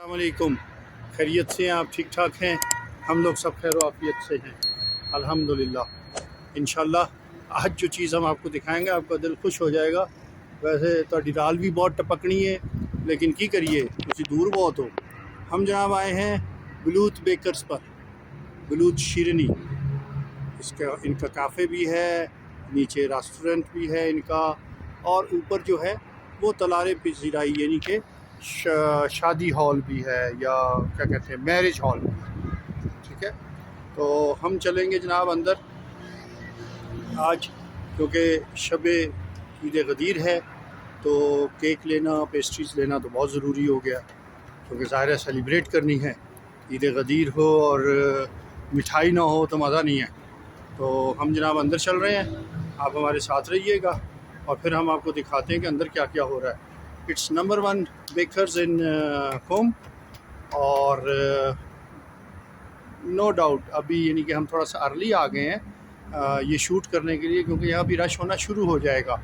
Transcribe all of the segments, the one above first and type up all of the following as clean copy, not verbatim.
अस्सलामुअलैकुम। खैरियत से हैं आप? ठीक ठाक हैं? हम लोग सब खैर आफियत से हैं अल्हम्दुलिल्लाह। इंशाल्लाह आज जो चीज़ हम आपको दिखाएंगे आपका दिल खुश हो जाएगा। वैसे तो दाल भी बहुत टपकनी है, लेकिन की करिए उसी दूर बहुत हो। हम जनाब आए हैं बलूत बेकर्स पर, बलूत शीरनी। इसका इनका काफ़े भी है, नीचे रेस्टोरेंट भी है इनका, और ऊपर जो है वो तलारे पिज़राई यानी कि शादी हॉल भी है, या क्या कहते हैं मैरिज हॉल भी है। ठीक है, तो हम चलेंगे जनाब अंदर आज, क्योंकि शब ईद गदीर है तो केक लेना, पेस्ट्रीज लेना तो बहुत ज़रूरी हो गया, क्योंकि ज़ाहिर सेलिब्रेट करनी है। ईद गदीर हो और मिठाई ना हो तो मज़ा नहीं है। तो हम जनाब अंदर चल रहे हैं, आप हमारे साथ रहिएगा और फिर हम आपको दिखाते हैं कि अंदर क्या क्या हो रहा है। इट्स नंबर 1 बेकर्स इन कोम, और नो डाउट अभी यानी कि हम थोड़ा सा अर्ली आ गए हैं ये शूट करने के लिए, क्योंकि यहाँ भी रश होना शुरू हो जाएगा।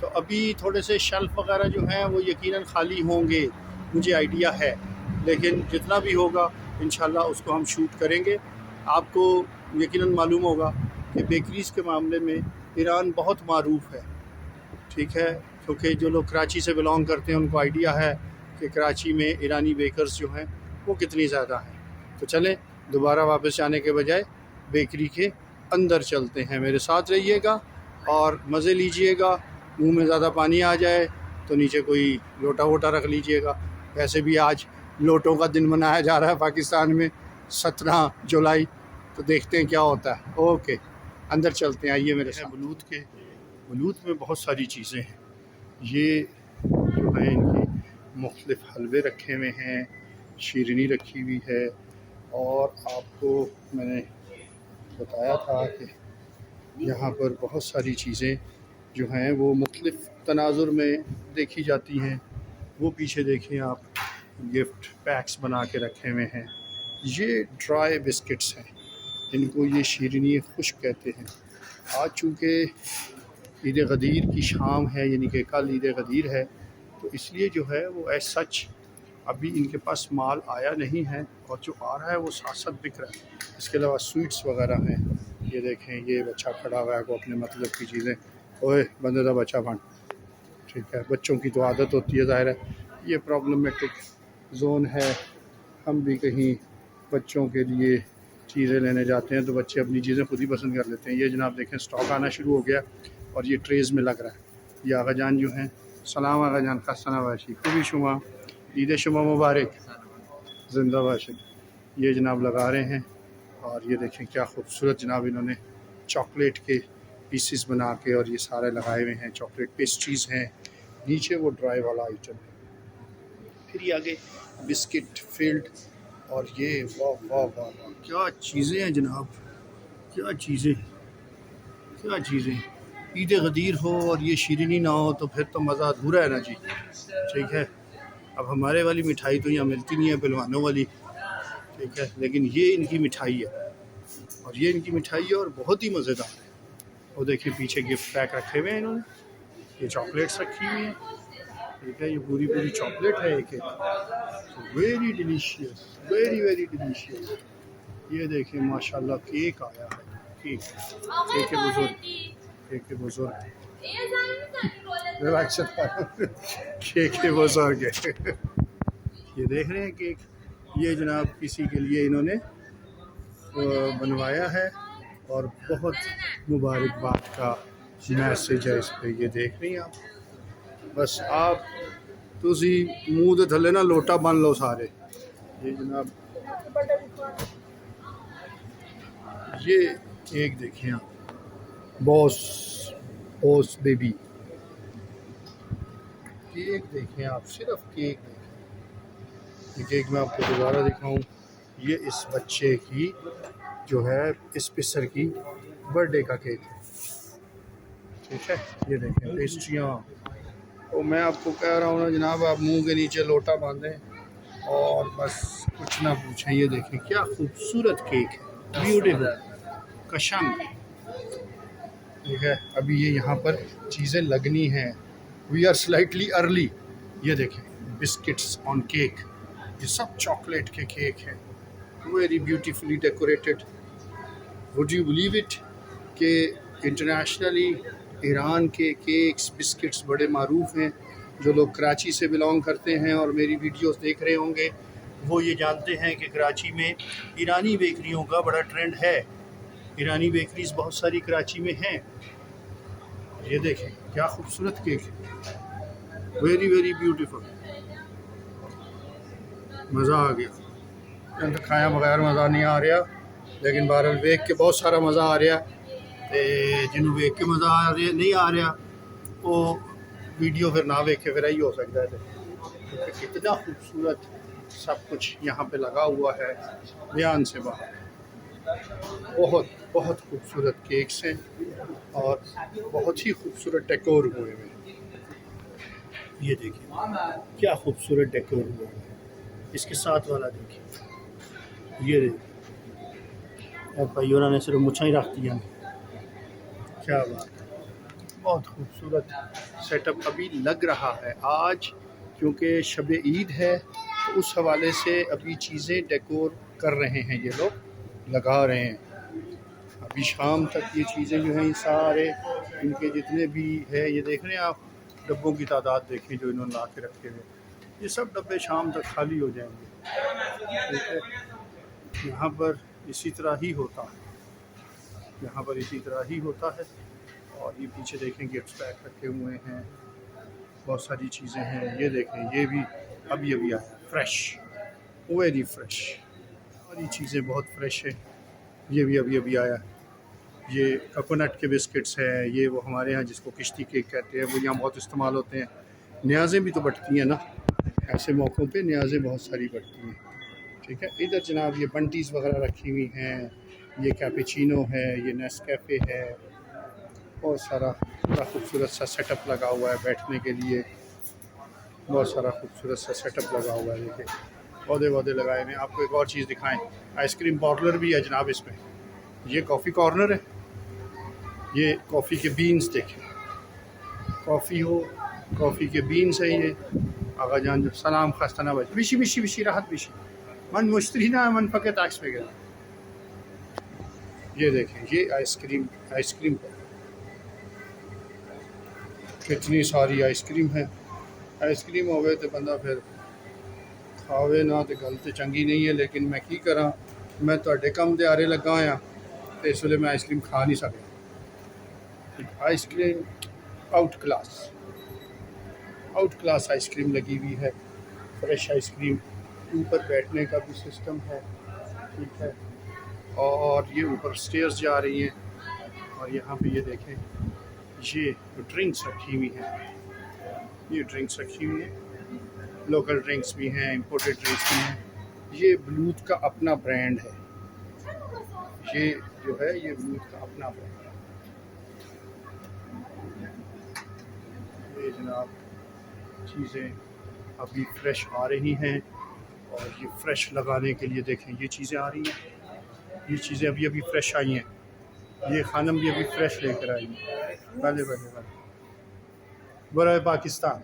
तो अभी थोड़े से शेल्फ वगैरह जो हैं वो यकीनन खाली होंगे, मुझे आइडिया है, लेकिन जितना भी होगा इंशाल्लाह उसको हम शूट करेंगे। आपको यकीनन मालूम होगा कि बेकरीज़ के मामले में ईरान बहुत मारूफ़ है। ठीक है, क्योंकि जो लोग कराची से बिलोंग करते हैं उनको आइडिया है कि कराची में ईरानी बेकर्स जो हैं वो कितनी ज़्यादा हैं। तो चलें दोबारा वापस जाने के बजाय बेकरी के अंदर चलते हैं। मेरे साथ रहिएगा और मज़े लीजिएगा। मुंह में ज़्यादा पानी आ जाए तो नीचे कोई लोटा वोटा रख लीजिएगा। वैसे भी आज लोटों का दिन मनाया जा रहा है पाकिस्तान में, 17 जुलाई। तो देखते हैं क्या होता है। ओके, अंदर चलते हैं, आइए मेरे साथ। बलूत में बहुत सारी चीज़ें हैं। ये जो है इनकी मुख्तलिफ़ हलवे रखे हुए हैं, शीरनी रखी हुई है, और आपको मैंने बताया था कि यहाँ पर बहुत सारी चीज़ें जो हैं वो मुख्तलिफ़ तनाजुर में देखी जाती हैं। वो पीछे देखें आप, गिफ्ट पैक्स बना के रखे हुए हैं। ये ड्राई बिस्किट्स हैं, इनको ये शीरनी खुश्क कहते हैं। आज चूँकि ईद गदीर की शाम है, यानी कि कल ईद गदीर है, तो इसलिए जो है वो एज सच अभी इनके पास माल आया नहीं है, और जो आ रहा है वो साथ साथ बिक रहा है। इसके अलावा स्वीट्स वगैरह हैं। ये देखें, ये बच्चा खड़ा हुआ है को अपने मतलब की चीज़ें, ओए बंदे दा बच्चा बन। ठीक है, बच्चों की तो आदत होती है, ज़ाहिर है ये प्रॉब्लमेटिक जोन है। हम भी कहीं बच्चों के लिए चीज़ें लेने जाते हैं तो बच्चे अपनी चीज़ें खुद ही पसंद कर लेते हैं। ये जनाब देखें, स्टॉक आना शुरू हो गया और ये ट्रेज़ में लग रहा है। ये आगा जान जो हैं, सलाम आगा जान, खस्ताना बाशी, खूबी शुमा, ईद शुमा मुबारक, जिंदाबाद। ये जनाब लगा रहे हैं, और ये देखें क्या खूबसूरत जनाब इन्होंने चॉकलेट के पीसेस बना के और ये सारे लगाए हुए हैं। चॉकलेट पेस्ट्रीज़ हैं, नीचे वो ड्राई वाला आइटम है, फिर ये आगे बिस्किट फील्ड, और ये वाह वाह वाह वाह, क्या चीज़ें हैं जनाब, क्या चीज़ें, क्या चीज़ें। ईद गदीर हो और ये शीरनी ना हो तो फिर तो मज़ा अधूरा है ना जी। ठीक है, अब हमारे वाली मिठाई तो यहाँ मिलती नहीं है, पहलवानों वाली। ठीक है, लेकिन ये इनकी मिठाई है, और ये इनकी मिठाई है और बहुत ही मज़ेदार है। और देखिए पीछे गिफ्ट पैक रखे हुए हैं इन्होंने, ये चॉकलेट्स रखी हुई हैं। ठीक है, ये पूरी पूरी चॉकलेट है एक एक, very delicious, very very delicious. ये देखें माशाल्लाह केक आया है, केक, केक के बुजुर्ग, केक के बुजुर्ग, केक के बुजुर्ग ये देख रहे हैं केक, ये जनाब किसी के लिए इन्होंने बनवाया है, और बहुत मुबारकबाद का मैसेज है इस पर। ये देख रही हैं आप, बस आप तुसी मुँह दे थले ना लोटा बन लो सारे। ये जनाब ये केक देखें आप, बॉस बॉस बेबी केक देखें आप, सिर्फ केक देखें। ये केक मैं आपको दोबारा दिखाऊं, ये इस बच्चे की जो है इस पिसर की बर्थडे का केक है। ठीक है, ये देखें पेस्ट्रियाँ। तो मैं आपको कह रहा हूँ ना जनाब, आप मुंह के नीचे लोटा बांधें और बस कुछ ना पूछें। ये देखें क्या खूबसूरत केक है, ब्यूटीफुल कशम। ठीक है, अभी ये यहाँ पर चीज़ें लगनी हैं, वी आर स्लाइटली अर्ली। ये देखें बिस्किट्स ऑन केक, ये सब चॉकलेट के केक हैं, very beautifully decorated. Would you believe it कि इंटरनेशनली ईरान के केक्स बिस्किट्स बड़े मारूफ हैं। जो लोग कराची से बिलोंग करते हैं और मेरी वीडियोस देख रहे होंगे वो ये जानते हैं कि कराची में ईरानी बेकरियों का बड़ा ट्रेंड है। ईरानी बेकरीज बहुत सारी कराची में हैं। ये देखें क्या खूबसूरत केक है, वेरी वेरी ब्यूटीफुल। मज़ा आ गया। तो खाया बगैर मज़ा नहीं आ रहा, लेकिन बहरहाल वेख के बहुत सारा मज़ा आ रहा। तो जिन्होंने वेख के मज़ा आ रहा नहीं आ रहा वो वीडियो फिर ना वेखे फिर यही हो सकता है। क्योंकि इतना खूबसूरत सब कुछ यहाँ पे लगा हुआ है, बयान से बाहर। बहुत बहुत खूबसूरत केक्स हैं और बहुत ही खूबसूरत डेकोर हुए हैं। ये देखिए क्या खूबसूरत डेकोर हुआ है। इसके साथ वाला देखिए, ये देखिए भाई उन्होंने सिर्फ मुछा ही रख दिया। क्या बात है, बहुत खूबसूरत सेटअप अभी लग रहा है आज, क्योंकि शब ईद है तो उस हवाले से अभी चीज़ें डेकोर कर रहे हैं, ये लोग लगा रहे हैं। अभी शाम तक ये चीज़ें जो हैं सारे इनके जितने भी है, ये देख रहे हैं आप, डब्बों की तादाद देखें जो इन्होंने ला के रखे हुए, ये सब डब्बे शाम तक खाली हो जाएंगे। ठीक है, यहाँ पर इसी तरह ही होता है, यहाँ पर इसी तरह ही होता है। और ये पीछे देखें गिफ्ट पैक रखे हुए हैं, बहुत सारी चीज़ें हैं। ये देखें ये भी अभी अभी आया, फ्रेश, वेरी फ्रेश। और ये चीज़ें बहुत फ्रेश है, ये भी अभी अभी आया। ये कोकोनट के बिस्किट्स हैं, ये वो हमारे यहाँ जिसको किश्ती केक कहते हैं, वो यहाँ बहुत इस्तेमाल होते हैं। न्याज़ें भी तो बढ़ती हैं ना, ऐसे मौक़ों पे न्याज़ें बहुत सारी बढ़ती हैं। ठीक है, इधर जनाब ये बंटीज़ वगैरह रखी हुई हैं, ये कैपेचिनो है, ये नेस्कैफ़े है, बहुत सारा बड़ा खूबसूरत सा सेटअप लगा हुआ है बैठने के लिए। बहुत सारा खूबसूरत सा सेटअप लगा हुआ है, देखिए पौधे वौधे लगाए हुए हैं। आपको एक और चीज़ दिखाएं, आइसक्रीम पार्लर भी है जनाब इसमें। ये कॉफ़ी कॉर्नर है, ये कॉफ़ी के बीन्स देखें, कॉफ़ी हो कॉफ़ी के बीन्स है ये। आगा जान जो सलाम खस्ता ना बच बिशी बिशी बिशी राहत बिशी मन मुश्तरी ना मन पके ताक्स पे गया। ये देखें ये आइसक्रीम कितनी सारी आइसक्रीम है। आइसक्रीम हो गए तो बंदा फिर खावे ना तो गल तो चंगी नहीं है, लेकिन मैं की करा, मैं तो कम त्यारे लगा हाँ तो इस वे मैं आइसक्रीम खा नहीं सकता। आइसक्रीम आउट क्लास आइसक्रीम लगी हुई है, फ्रेश आइसक्रीम। ऊपर बैठने का भी सिस्टम है, ठीक है। और ये ऊपर स्टेयर्स जा रही हैं। और यहाँ पे ये देखें ये ड्रिंक्स रखी हुई हैं, ये ड्रिंक्स रखी हुई हैं, लोकल ड्रिंक्स भी हैं, इंपोर्टेड ड्रिंक्स भी हैं। ये ब्लूथ का अपना ब्रांड है, ये जो है ये ब्लूथ का अपना ब्रांड है। ये जनाब चीज़ें अभी फ्रेश आ रही हैं, और ये फ्रेश लगाने के लिए देखें ये चीज़ें आ रही हैं, ये चीज़ें अभी अभी फ्रेश आई हैं। ये खानम भी अभी फ्रेश लेकर आई है। भले बड़ा पाकिस्तान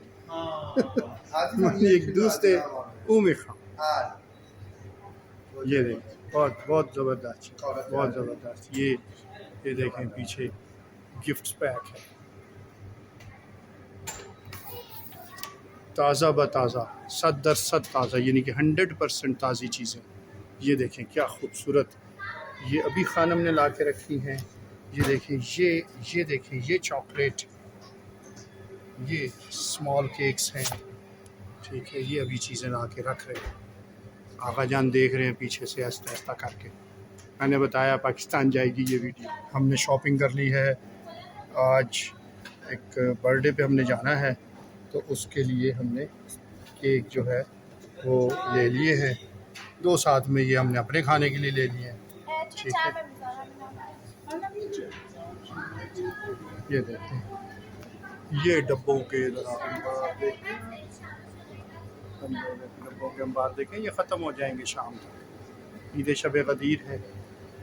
एक दूसरे उमे खां, ये देखें बहुत बहुत ज़बरदस्त, बहुत ज़बरदस्त। ये देखें पीछे गिफ्ट पैक है, ताज़ा ब ताज़ा, 100% ताज़ा, यानी कि 100% ताज़ी चीज़ें। ये देखें क्या खूबसूरत, ये अभी खानम ने ला के रखी हैं। ये देखें ये देखें ये चॉकलेट, ये स्मॉल केक्स हैं, ठीक है। ये अभी चीज़ें ला के रख रहे हैं, आगा जान देख रहे हैं पीछे से आहिस्ता आहिस्ता करके। मैंने बताया पाकिस्तान जाएगी ये वीडियो। हमने शॉपिंग कर ली है, आज एक बर्थडे पे हमने जाना है, तो उसके लिए हमने केक जो है वो ले लिए हैं, 2 साथ में ये हमने अपने खाने के लिए ले लिए हैं, ठीक है। ये देखें ये डब्बों के अंबार देखें, ये ख़त्म हो जाएंगे शाम तक। ईद शब गदीर है,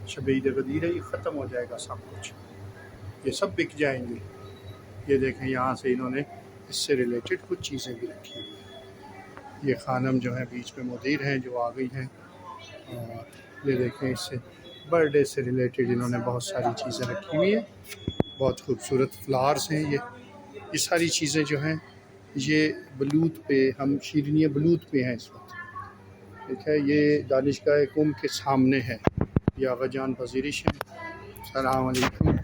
शब ईद गदीर है, ये ख़त्म हो जाएगा सब कुछ, ये सब बिक जाएंगे। ये देखें यहाँ से इन्होंने इससे रिलेटेड कुछ चीज़ें भी रखी हुई हैं। ये खानम जो है बीच में मुदीर हैं जो आ गई हैं। और ये देखें इससे बर्थडे से रिलेटेड इन्होंने बहुत सारी चीज़ें रखी हुई हैं। बहुत खूबसूरत फ्लावर्स हैं ये सारी चीज़ें जो हैं ये बलूत पे, हम शीरनिया बलूत पे हैं इस वक्त। ठीक है, ये दानिशगाह कुम के सामने है। ये आगा जान पजीरिश हैं। सलाम अलैकुम।